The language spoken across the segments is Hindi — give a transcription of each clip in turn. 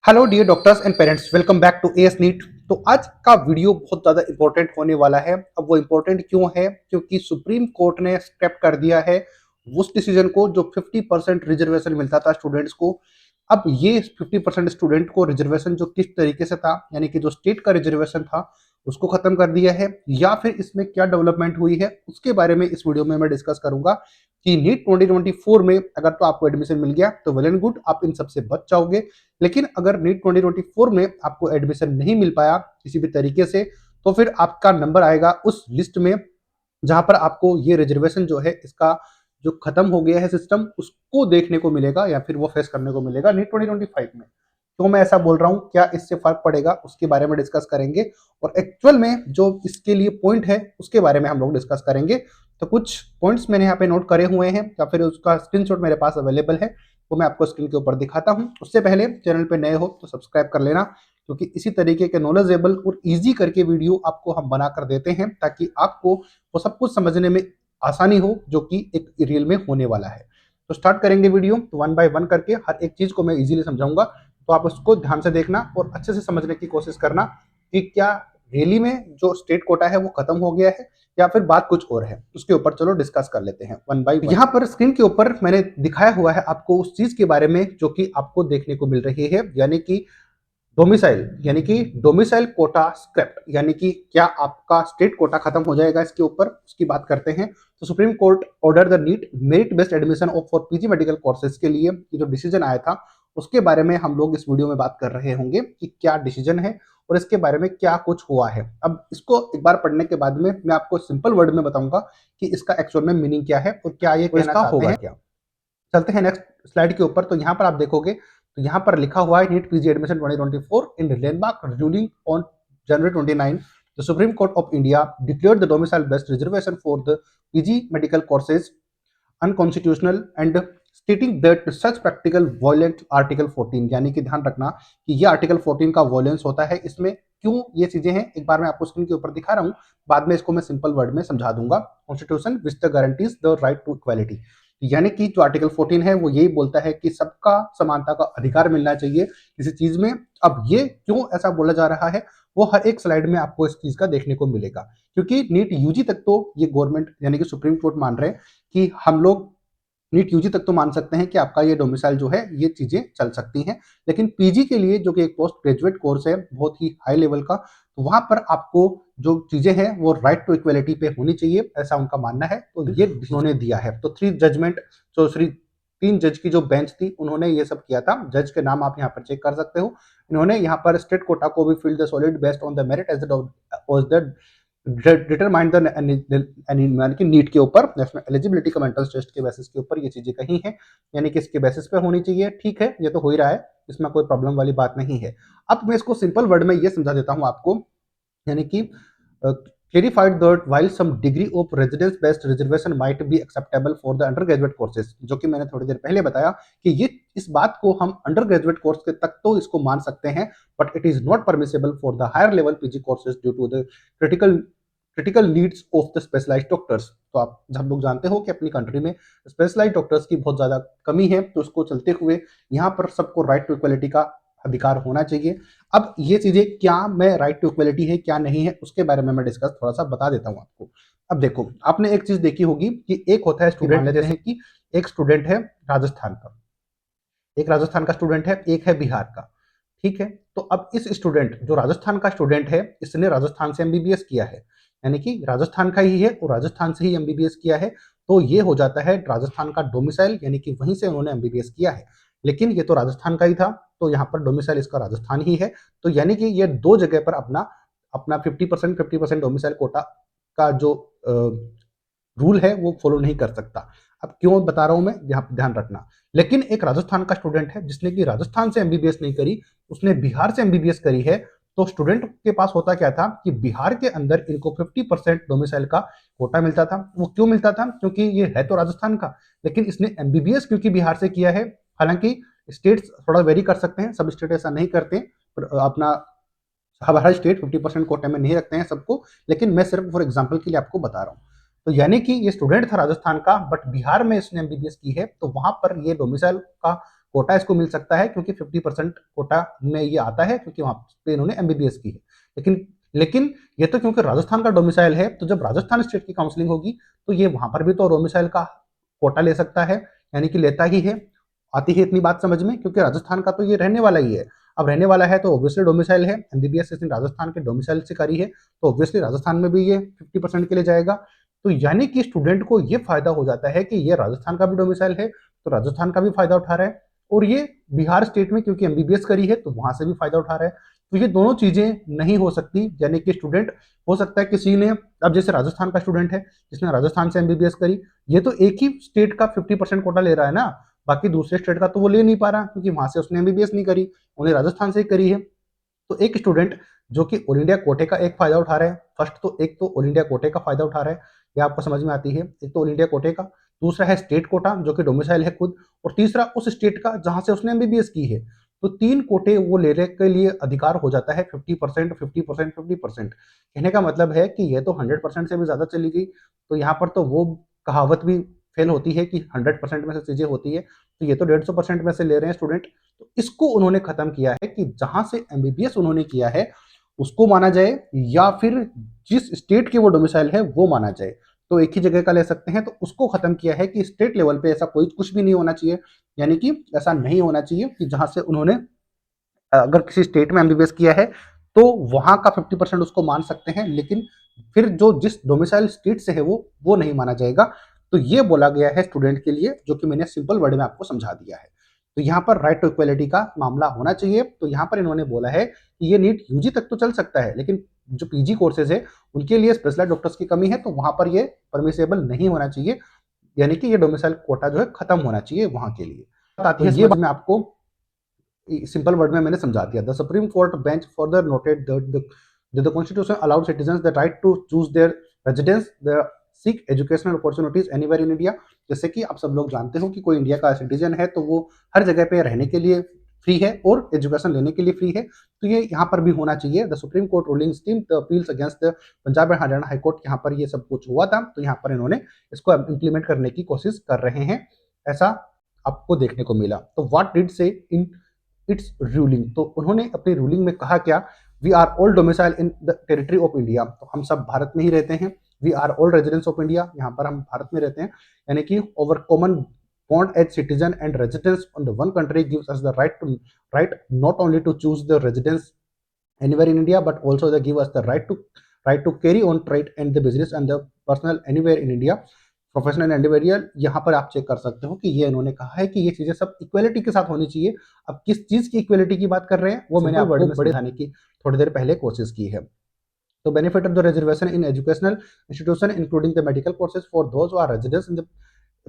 Hello dear doctors and parents, welcome back to AS NEET. तो आज का वीडियो बहुत ज़्यादा इंपॉर्टेंट होने वाला है। अब वो इंपॉर्टेंट क्यों है? क्योंकि सुप्रीम कोर्ट ने स्टेप कर दिया है उस डिसीजन को जो 50% रिजर्वेशन मिलता था स्टूडेंट्स को। अब ये 50% स्टूडेंट को रिजर्वेशन जो किस तरीके से था, यानी कि जो स्टेट का रिजर्वेशन था उसको खत्म कर दिया है, या फिर इसमें क्या डेवलपमेंट हुई है उसके बारे में इस वीडियो में मैं डिस्कस करूंगा कि नीट 2024 में अगर तो आपको एडमिशन मिल गया तो वेल एंड गुड, आप इन सबसे बच जाओगे। लेकिन अगर नीट 2024 में आपको एडमिशन नहीं मिल पाया किसी भी तरीके से, तो फिर आपका नंबर आएगा उस लिस्ट में जहां पर आपको ये रिजर्वेशन जो है इसका जो खत्म हो गया है सिस्टम उसको देखने को मिलेगा, या फिर वो फेस करने को मिलेगा नीट 2025 में। क्यों मैं ऐसा बोल रहा हूं, क्या इससे फर्क पड़ेगा, उसके बारे में डिस्कस करेंगे। और एक्चुअल में जो इसके लिए पॉइंट है उसके बारे में हम लोग डिस्कस करेंगे। तो कुछ पॉइंट्स मैंने यहाँ पे नोट करे हुए हैं, या फिर उसका स्क्रीनशॉट मेरे पास अवेलेबल है, वो मैं आपको स्क्रीन के ऊपर दिखाता हूं। उससे पहले चैनल पे नए हो तो सब्सक्राइब कर लेना, क्योंकि इसी तरीके के नॉलेजेबल और इजी करके वीडियो आपको हम बना कर देते हैं ताकि आपको वो सब कुछ समझने में आसानी हो जो कि एक रियल में होने वाला है। तो स्टार्ट करेंगे वीडियो, तो वन बाय वन करके हर एक चीज को मैं इजीली समझाऊंगा। तो आप उसको ध्यान से देखना और अच्छे से समझने की कोशिश करना कि क्या रियली में जो स्टेट कोटा है वो खत्म हो गया है या फिर बात कुछ और है। उसके ऊपर चलो डिस्कस कर लेते हैं वन बाय वन। यहाँ पर स्क्रीन के ऊपर मैंने दिखाया हुआ है आपको उस चीज के बारे में जो कि आपको देखने को मिल रही है, यानी कि डोमिसाइल, यानी कि डोमिसाइल कोटा स्क्रैप, यानी कि क्या आपका स्टेट कोटा खत्म हो जाएगा इसके ऊपर, उसकी बात करते हैं। तो Supreme Court order the NEET merit based admission of for PG medical courses के लिए ये जो डिसीजन आया था उसके बारे में हम लोग इस वीडियो में बात कर रहे होंगे कि क्या डिसीजन है और इसके बारे में क्या कुछ हुआ है। अब इसको एक बार पढ़ने के बाद में मैं आपको सिंपल वर्ड में बताऊंगा कि इसका एक्चुअल में मीनिंग क्या है और क्या ये कहना चाहते हैं। क्या चलते हैं नेक्स्ट स्लाइड के ऊपर। तो यहाँ पर आप देखोगे तो यहाँ पर लिखा हुआ है NEET PG admission 2024 in landmark ruling on January 29 the supreme Court of India declared the domicile based reservation for the PG medical courses unconstitutional and stating that such practical violent article 14, यानी कि ध्यान रखना कि ये आर्टिकल 14 का वॉयलेंस होता है। इसमें क्यों ये चीजें हैं एक बार मैं आपको स्क्रीन के ऊपर दिखा रहा हूँ, बाद में इसको मैं सिंपल वर्ड में समझा दूंगा। Constitution which the guarantees the right to equality, यानी कि जो आर्टिकल 14 है वो यही बोलता है कि सबका समानता का अधिकार मिलना चाहिए किसी चीज में। अब ये क्यों ऐसा बोला जा रहा है वो हर एक स्लाइड में आपको इस चीज का देखने को मिलेगा, क्योंकि नीट यूजी तक तो ये गवर्नमेंट यानी कि सुप्रीम कोर्ट मान रहे हैं कि हम लोग नीट यूजी तक तो मान सकते हैं कि आपका ये डोमिसाइल जो है ये चीजें चल सकती हैं। लेकिन पीजी के लिए जो कि एक पोस्ट ग्रेजुएट कोर्स है बहुत ही हाई लेवल का, तो वहां पर आपको जो चीजें हैं वो राइट टू इक्वलिटी पे होनी चाहिए, ऐसा उनका मानना है। तो ये उन्होंने दिया है। तो थ्री जजमेंट जो श्री तीन जज की जो बेंच थी उन्होंने ये सब किया था। जज के नाम आप यहाँ पर चेक कर सकते हो। इन्होंने यहाँ पर स्टेट कोटा को भी field the solid based on the merit as the determined the कि नीट के ऊपर नेशनल एलिजिबिलिटी का मेंटल टेस्ट के बेसिस के ऊपर ये चीजें कही हैं, यानी कि इसके बेसिस पे होनी चाहिए। ठीक है, ये तो हो ही रहा है, इसमें कोई प्रॉब्लम वाली बात नहीं है। अब मैं इसको सिंपल वर्ड में ये समझा देता हूं आपको, यानी कि clarified that while some degree of residence based reservation might be acceptable for the undergraduate courses, जो कि मैंने थोड़ी देर पहले बताया कि ये इस बात को हम अंडर ग्रेजुएट कोर्स के तक तो इसको मान सकते हैं, but it is not permissible for the higher level PG courses due to the critical critical needs of the specialised doctors. तो आप जब लोग जानते हो कि अपनी कंट्री में स्पेशलाइज्ड डॉक्टर्स की बहुत ज्यादा कमी है, तो उसको चलते हुए यहाँ पर सबको राइट टू इक्वलिटी का अधिकार होना चाहिए। अब ये चीजें क्या मैं राइट टू इक्वलिटी है क्या नहीं है उसके बारे में मैं डिस्कस थोड़ा सा बता देता हूं आपको। अब देखो, आपने एक चीज देखी होगी कि एक होता है स्टूडेंट, जैसे कि एक स्टूडेंट है राजस्थान का, एक राजस्थान का स्टूडेंट है, एक है बिहार का। ठीक है, तो अब इस स्टूडेंट जो राजस्थान का स्टूडेंट है इसने राजस्थान से एमबीबीएस किया है, यानी कि राजस्थान का ही है और राजस्थान से ही एमबीबीएस किया है, तो ये हो जाता है राजस्थान का डोमिसाइल, यानी कि वहीं से उन्होंने एमबीबीएस किया है। लेकिन ये तो राजस्थान का ही था, तो यहाँ पर डोमिसाइल इसका राजस्थान ही है। तो यानी कि ये दो जगह पर अपना अपना 50% डोमिसाइल कोटा का जो रूल है वो फॉलो नहीं कर सकता। अब क्यों बता रहा हूं मैं, यहाँ ध्यान रखना। लेकिन एक राजस्थान का स्टूडेंट है जिसने कि राजस्थान से एमबीबीएस नहीं करी, उसने बिहार से एमबीबीएस करी है, तो स्टूडेंट के पास होता क्या था कि बिहार के अंदर इनको 50% डोमिसाइल का कोटा मिलता था। वो क्यों मिलता था? क्योंकि ये है तो राजस्थान का, लेकिन इसने एमबीबीएस क्योंकि बिहार से किया है। हालांकि स्टेट्स थोड़ा वेरी कर सकते हैं, सब स्टेट ऐसा नहीं करते, अपना हमारा स्टेट 50% कोटे में नहीं रखते हैं सबको, लेकिन मैं सिर्फ फॉर एग्जाम्पल के लिए आपको बता रहा हूँ। तो यानी कि ये स्टूडेंट था राजस्थान का, बट बिहार में इसने एमबीबीएस की है, तो वहां पर ये डोमिसाइल का कोटा इसको मिल सकता है क्योंकि 50% कोटा में ये आता है क्योंकि वहां पे इन्होंने एमबीबीएस की है। लेकिन लेकिन ये तो क्योंकि राजस्थान का डोमिसाइल है, तो जब राजस्थान स्टेट की काउंसलिंग होगी तो ये वहां पर भी तो डोमिसाइल का कोटा ले सकता है, यानी कि लेता ही है। आती है इतनी बात समझ में, क्योंकि राजस्थान का तो ये रहने वाला ही है। अब रहने वाला है तो ऑब्वियसली डोमिसाइल है, एमबीबीएस इसने राजस्थान के डोमिसाइल से करी है, तो ऑब्वियसली राजस्थान में भी ये 50% के लिए जाएगा। तो यानी कि स्टूडेंट को ये फायदा हो जाता है कि ये राजस्थान का भी डोमिसाइल है, तो राजस्थान का भी फायदा उठा रहा है, और ये बिहार स्टेट में क्योंकि एमबीबीएस करी है तो वहां से भी फायदा उठा रहा है। तो ये दोनों चीजें नहीं हो सकती, यानी कि स्टूडेंट हो सकता है किसी ने, अब जैसे राजस्थान का स्टूडेंट है जिसने राजस्थान से एमबीबीएस करी, ये तो एक ही स्टेट का 50% कोटा ले रहा है ना, बाकी दूसरे स्टेट का तो वो ले नहीं पा रहा क्योंकि वहां से उसने एमबीबीएस नहीं करी, उन्हें राजस्थान से ही करी है। तो एक स्टूडेंट जो कि ऑल इंडिया कोटे का एक फायदा उठा रहा है, फर्स्ट तो एक तो ऑल इंडिया कोटे का फायदा उठा रहा है, ये आपको समझ में आती है, एक तो ऑल इंडिया कोटे का, दूसरा है स्टेट कोटा जो कि डोमिसाइल है खुद, और तीसरा उस स्टेट का जहां से उसने एमबीबीएस की है। तो तीन कोटे वो लेने के लिए अधिकार हो जाता है 50%, 50%, 50%। कहने का मतलब है कि ये तो 100% से भी ज्यादा चली गई, तो यहाँ पर तो वो कहावत भी फेल होती है कि 100% में से चीजें होती है, तो ये तो 150% में से ले रहे हैं स्टूडेंट। तो इसको उन्होंने खत्म किया है कि जहां से एमबीबीएस उन्होंने किया है उसको माना जाए, या फिर जिस स्टेट के वो डोमिसाइल है वो माना जाए, तो एक ही जगह का ले सकते हैं। तो उसको खत्म किया है कि स्टेट लेवल पे ऐसा कोई कुछ भी नहीं होना चाहिए, यानी कि ऐसा नहीं होना चाहिए कि जहां से उन्होंने अगर किसी स्टेट में एमबीबीएस किया है तो वहां का 50% उसको मान सकते हैं, लेकिन फिर जो जिस डोमिसाइल स्टेट से है वो नहीं माना जाएगा। तो ये बोला गया है स्टूडेंट के लिए, जो कि मैंने सिंपल वर्ड में आपको समझा दिया है। तो यहाँ पर राइट टू इक्वेलिटी का मामला होना चाहिए। तो यहाँ पर इन्होंने बोला है कि ये नीट यूजी तक तो चल सकता है, लेकिन जो पीजी कोर्सेज है उनके लिए स्पेशलाइज्ड डॉक्टर्स की कमी है, तो वहां पर ये परमिसेबल नहीं होना चाहिए, यानी कि ये डोमिसाइल कोटा जो है खत्म होना चाहिए वहां के लिए। आती है, ये बात मैं आपको सिंपल वर्ड में मैंने समझा दिया। The supreme Court bench further noted the constitution allowed citizens the right to choose their residence the seek educational opportunities anywhere in India. जैसे कि आप सब लोग जानते हो कि कोई इंडिया का सिटीजन है तो वो हर जगह पे रहने के लिए फ्री है और एजुकेशन लेने के लिए फ्री है, तो ये यहाँ पर भी होना चाहिए। The supreme court ruling steam the appeals against the Punjab and Haryana high court, यहाँ पर ये सब कुछ हुआ था, तो यहाँ पर इन्होंने इसको इम्प्लीमेंट करने की कोशिश कर रहे हैं, ऐसा आपको देखने को मिला। तो व्हाट डिड से इन इट्स रूलिंग, तो उन्होंने अपनी रूलिंग में कहा क्या, we are all domicile in the territory of India, तो हम सब भारत में ही रहते हैं। We are all residents of India, यहाँ पर हम भारत में रहते हैं, यानी कि over common bond as citizen and residence on the one country gives us the right not only to choose the residence anywhere in India, but also they give us the right to carry on trade and the business and the personal anywhere in India, professional individual. यहाँ पर आप चेक कर सकते हो कि ये इन्होंने कहा है कि ये चीजें सब इक्वेलिटी के साथ होनी चाहिए। अब किस चीज की इक्वेलिटी की बात कर रहे हैं वो मैंने आपको बड़े समझाने की थोड़ी देर पहले कोशिश की है। तो benefit of the reservation in educational institution including the medical courses for those who are residents in the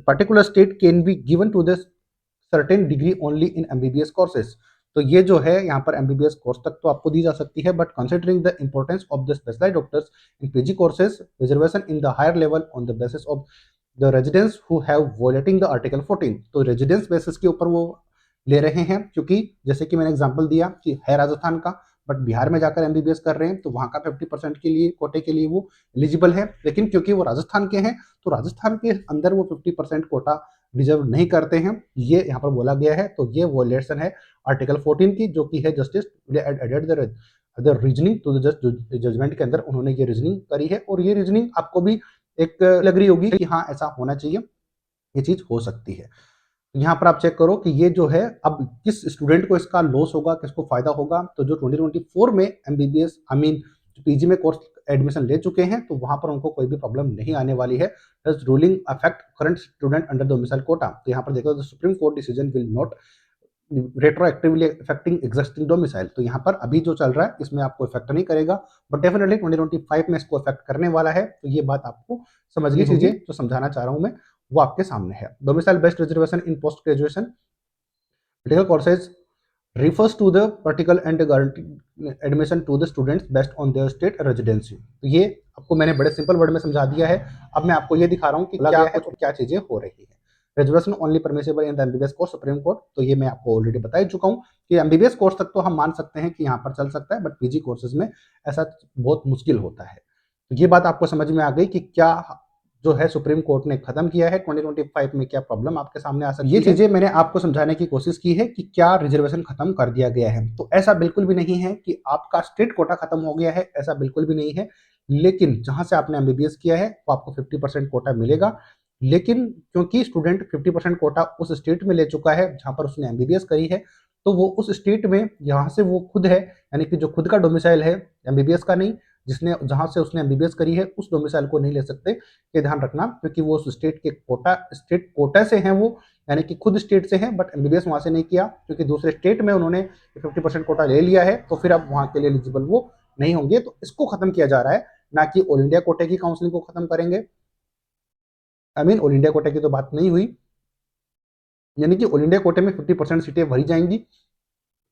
particular state can be given to the certain degree only in MBBS courses. तो ये जो है यहाँ पर एमबीबीएस कोर्स तक तो आपको दी जा सकती है, but considering the importance of the specialised doctors in PG courses, reservation in the higher level on the basis of the residence who have violating the article 14, तो रेजिडेंस बेसिस के ऊपर वो ले रहे हैं, क्योंकि जैसे कि मैंने एग्जांपल दिया कि है राजस्थान का बट बिहार में जाकर एमबीबीएस कर रहे हैं, तो वहां का 50% के लिए कोटे के लिए वो एलिजिबल है, लेकिन क्योंकि वो राजस्थान के हैं तो राजस्थान के अंदर वो 50% कोटा डिजर्व नहीं करते हैं, ये यहाँ पर बोला गया है। तो ये वॉयलेशन है आर्टिकल 14 की, जो कि है justice added the reasoning to the judgment के अंदर उन्होंने ये रीजनिंग करी है, और ये रीजनिंग आपको भी एक लग रही होगी कि हाँ ऐसा होना चाहिए, ये चीज हो सकती है। यहाँ पर आप चेक करो कि ये जो है अब किस स्टूडेंट को इसका लॉस होगा, किसको फायदा होगा। तो जो 2024 में एमबीबीएस पीजी में कोर्स एडमिशन ले चुके हैं, तो वहां पर उनको कोई भी प्रॉब्लम नहीं आने वाली है। Ruling affect current student under domicile quota, तो यहाँ पर देखो the supreme court decision will not retroactively affecting existing domicile, तो यहाँ पर अभी जो चल रहा है इसमें आपको इफेक्ट नहीं करेगा, बट डेफिनेटली 2025 में इसको इफेक्ट करने वाला है। तो ये बात आपको समझनी चीजें जो समझाना चाह रहा हूं मैं वो आपके सामने है। Domicile based reservation in post graduation medical courses refers to the particular and guaranteed admission to the students based on their state residency। तो ये आपको मैंने बड़े सिंपल वर्ड में समझा दिया है। अब मैं आपको ये दिखा रहा हूँ कि क्या है और क्या चीजें हो रही है। Reservation only permissible in the MBBS course supreme court, तो ये मैं आपको ऑलरेडी बता ही चुका हूँ कि एमबीबीएस कोर्स तक तो हम मान सकते हैं कि यहाँ पर चल सकता है, बट पीजी कोर्सेज में ऐसा बहुत मुश्किल होता है। तो ये बात आपको समझ में आ गई कि क्या जो है सुप्रीम कोर्ट ने खत्म किया है। 2025 में क्या प्रॉब्लम आपके सामने आ सकती है, ये चीजें मैंने आपको समझाने की कोशिश की है कि क्या रिजर्वेशन खत्म कर दिया गया है। तो ऐसा बिल्कुल भी नहीं है कि आपका स्टेट कोटा खत्म हो गया है, ऐसा बिल्कुल भी नहीं है। लेकिन जहां से आपने एमबीबीएस किया है वो आपको 50% कोटा मिलेगा। लेकिन क्योंकि स्टूडेंट 50% कोटा उस स्टेट में ले चुका है जहां पर उसने एमबीबीएस करी है, तो वो उस स्टेट में यहाँ से वो खुद है, यानी कि जो खुद का डोमिसाइल है, एमबीबीएस का नहीं, जिसने जहां से उसने एमबीबीएस करी है उस डोमिसाइल को नहीं ले सकते। ये ध्यान रखना, क्योंकि वो उस स्टेट कोटा से हैं वो, यानी कि खुद स्टेट से हैं, बट एमबीबीएस वहां से नहीं किया, क्योंकि दूसरे स्टेट में उन्होंने 50% कोटा ले लिया है, तो फिर अब वहां के लिए एलिजिबल वो नहीं होंगे। तो इसको खत्म किया जा रहा है, ना कि ऑल इंडिया कोटे की काउंसलिंग को खत्म करेंगे। ऑल इंडिया कोटे की तो बात नहीं हुई, यानी कि ऑल इंडिया कोटे में 50% सीटें भरी जाएंगी,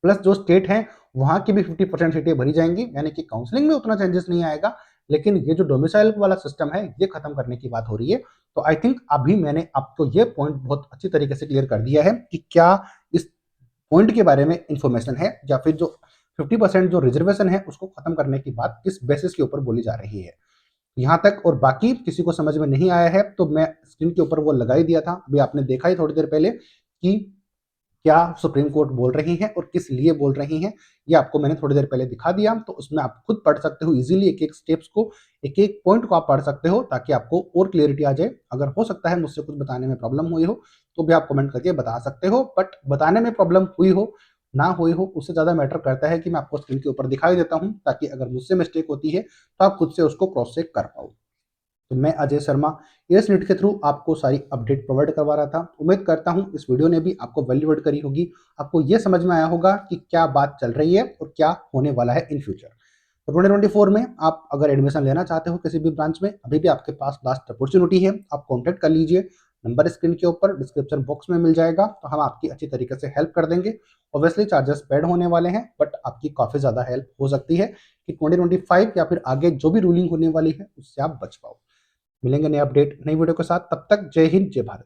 प्लस जो स्टेट हैं वहां की भी 50% सीटें भरी जाएंगी, यानी कि काउंसलिंग में उतना चेंजेस नहीं आएगा। लेकिन ये जो डोमिसाइल वाला सिस्टम है ये खत्म करने की बात हो रही है। तो आई थिंक अभी मैंने आपको ये पॉइंट बहुत अच्छी तरीके से क्लियर कर दिया है कि क्या इस पॉइंट के बारे में इंफॉर्मेशन है, या फिर जो 50% जो रिजर्वेशन है उसको खत्म करने की बात किस बेसिस के ऊपर बोली जा रही है। यहाँ तक और बाकी किसी को समझ में नहीं आया है तो मैं स्क्रीन के ऊपर वो लगा ही दिया था, अभी आपने देखा ही थोड़ी देर पहले कि क्या सुप्रीम कोर्ट बोल रही है और किस लिए बोल रही है। ये आपको मैंने थोड़ी देर पहले दिखा दिया, तो उसमें आप खुद पढ़ सकते हो इजीली, एक एक स्टेप्स को, एक एक पॉइंट को आप पढ़ सकते हो, ताकि आपको और क्लियरिटी आ जाए। अगर हो सकता है मुझसे कुछ बताने में प्रॉब्लम हुई हो तो भी आप कमेंट करके बता सकते हो, बट बताने में प्रॉब्लम हुई हो ना हुई हो उससे ज़्यादा मैटर करता है कि मैं आपको स्क्रीन के ऊपर दिखाई देता हूँ, ताकि अगर मुझसे मिस्टेक होती है तो आप खुद से उसको क्रॉस चेक कर पाओ। तो मैं अजय शर्मा एएस नीट के थ्रू आपको सारी अपडेट प्रोवाइड करवा रहा था। उम्मीद करता हूं इस वीडियो ने भी आपको वैल्यू एड करी होगी, आपको ये समझ में आया होगा कि क्या बात चल रही है और क्या होने वाला है इन फ्यूचर। तो 2024 में आप अगर एडमिशन लेना चाहते हो किसी भी ब्रांच में, अभी भी आपके पास लास्ट अपॉर्चुनिटी है, आप कॉन्टैक्ट कर लीजिए। नंबर स्क्रीन के ऊपर डिस्क्रिप्शन बॉक्स में मिल जाएगा, तो हम आपकी अच्छी तरीके से हेल्प कर देंगे। ऑब्वियसली चार्जेस पेड होने वाले हैं, बट आपकी काफ़ी ज़्यादा हेल्प हो सकती है कि 2025 या फिर आगे जो भी रूलिंग होने वाली है उससे आप बच पाओ। मिलेंगे नए अपडेट नई वीडियो के साथ, तब तक जय हिंद जय भारत।